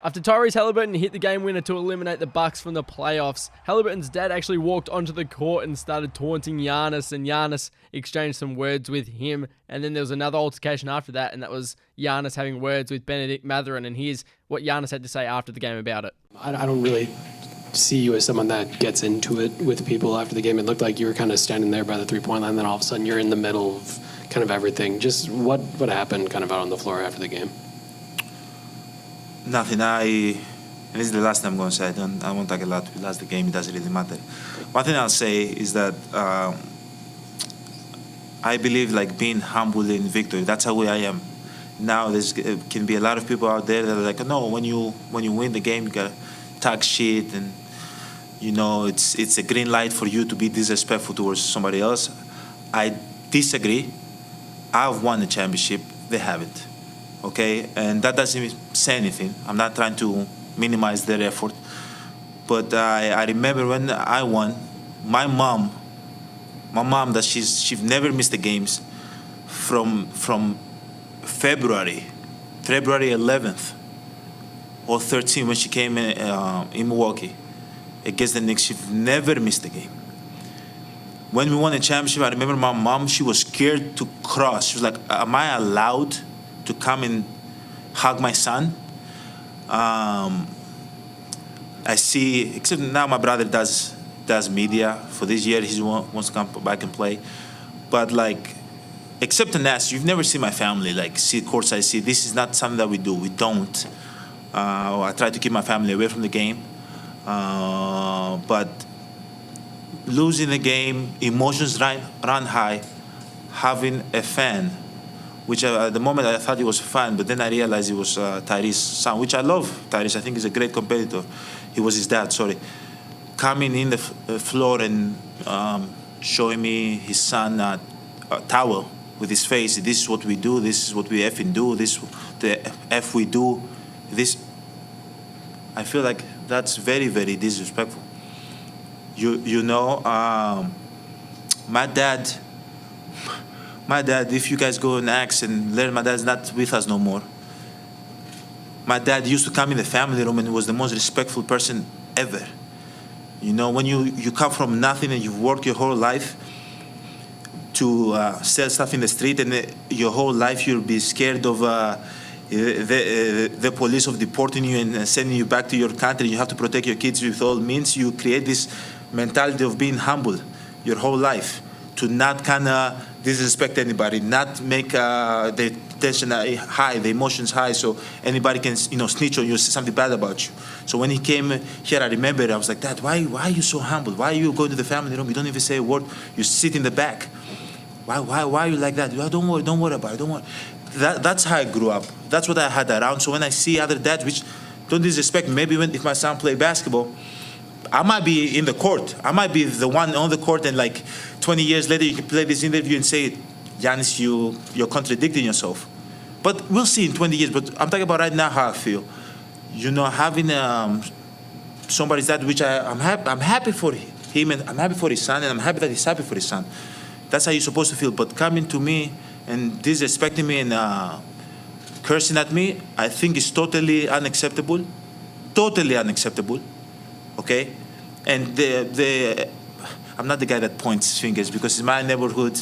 After Tyrese Haliburton hit the game winner to eliminate the Bucks from the playoffs, Haliburton's dad actually walked onto the court and started taunting Giannis, and Giannis exchanged some words with him. And then there was another altercation after that, and that was Giannis having words with Benedict Mathurin. And here's what Giannis had to say after the game about it. I don't really see you as someone that gets into it with people after the game. It looked like you were kind of standing there by the three-point line, then all of a sudden you're in the middle of kind of everything. Just what happened kind of out on the floor after the game? Nothing. And this is the last thing I'm going to say. I won't talk a lot. We lost the game. It doesn't really matter. One thing I'll say is that I believe like being humble in victory. That's how I am. Now there can be a lot of people out there that are like, no, when you win the game, you gotta talk shit, and you know it's a green light for you to be disrespectful towards somebody else. I disagree. I've won the championship. They haven't. Okay, and that doesn't say anything. I'm not trying to minimize their effort, but I remember when I won, my mom that she's never missed the games from February 11th or 13th when she came in Milwaukee against the Knicks. She never missed a game. When we won the championship, I remember my mom, she was scared to cross. She was like, am I allowed to come and hug my son? I see, except now my brother does media. For this year, he wants to come back and play. But like, except in that, you've never seen my family like see courtside. See, this is not something that we do. We don't. I try to keep my family away from the game. But losing the game, emotions run high. Having a fan, which at the moment I thought he was a fan, but then I realized it was Tyrese's son, which I love. Tyrese, I think he's a great competitor. He was his dad, sorry. Coming in the floor and showing me his son a towel with his face. This is what we do. This is what we effing do. This the F we do. This. I feel like that's very, very disrespectful. You know, my dad, if you guys go and ask and learn, my dad's not with us no more. My dad used to come in the family room and was the most respectful person ever. You know, when you come from nothing and you've worked your whole life to sell stuff in the street, and your whole life you'll be scared of the police of deporting you and sending you back to your country. You have to protect your kids with all means. You create this mentality of being humble your whole life, to not kind of disrespect anybody, not make the tension high, the emotions high, so anybody can snitch on you, say something bad about you. So when he came here, I remember I was like, Dad, why are you so humble? Why you go to the family room? You don't even say a word. You sit in the back. Why are you like that? Don't worry about it. Don't worry. That's how I grew up. That's what I had around. So when I see other dads, which don't disrespect me, maybe if my son play basketball, I might be in the court. I might be the one on the court, and like 20 years later, you can play this interview and say, Giannis, you're contradicting yourself. But we'll see in 20 years. But I'm talking about right now how I feel. You know, having somebody's dad, which I'm happy for him, and I'm happy for his son, and I'm happy that he's happy for his son. That's how you're supposed to feel. But coming to me and disrespecting me and cursing at me, I think is totally unacceptable. Totally unacceptable. Okay? And I'm not the guy that points fingers, because in my neighborhood,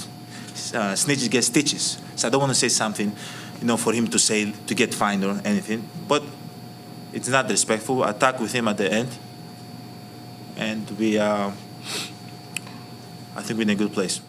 snitches get stitches. So I don't want to say something, for him to say, to get fined or anything. But it's not respectful. I talked with him at the end. And I think we're in a good place.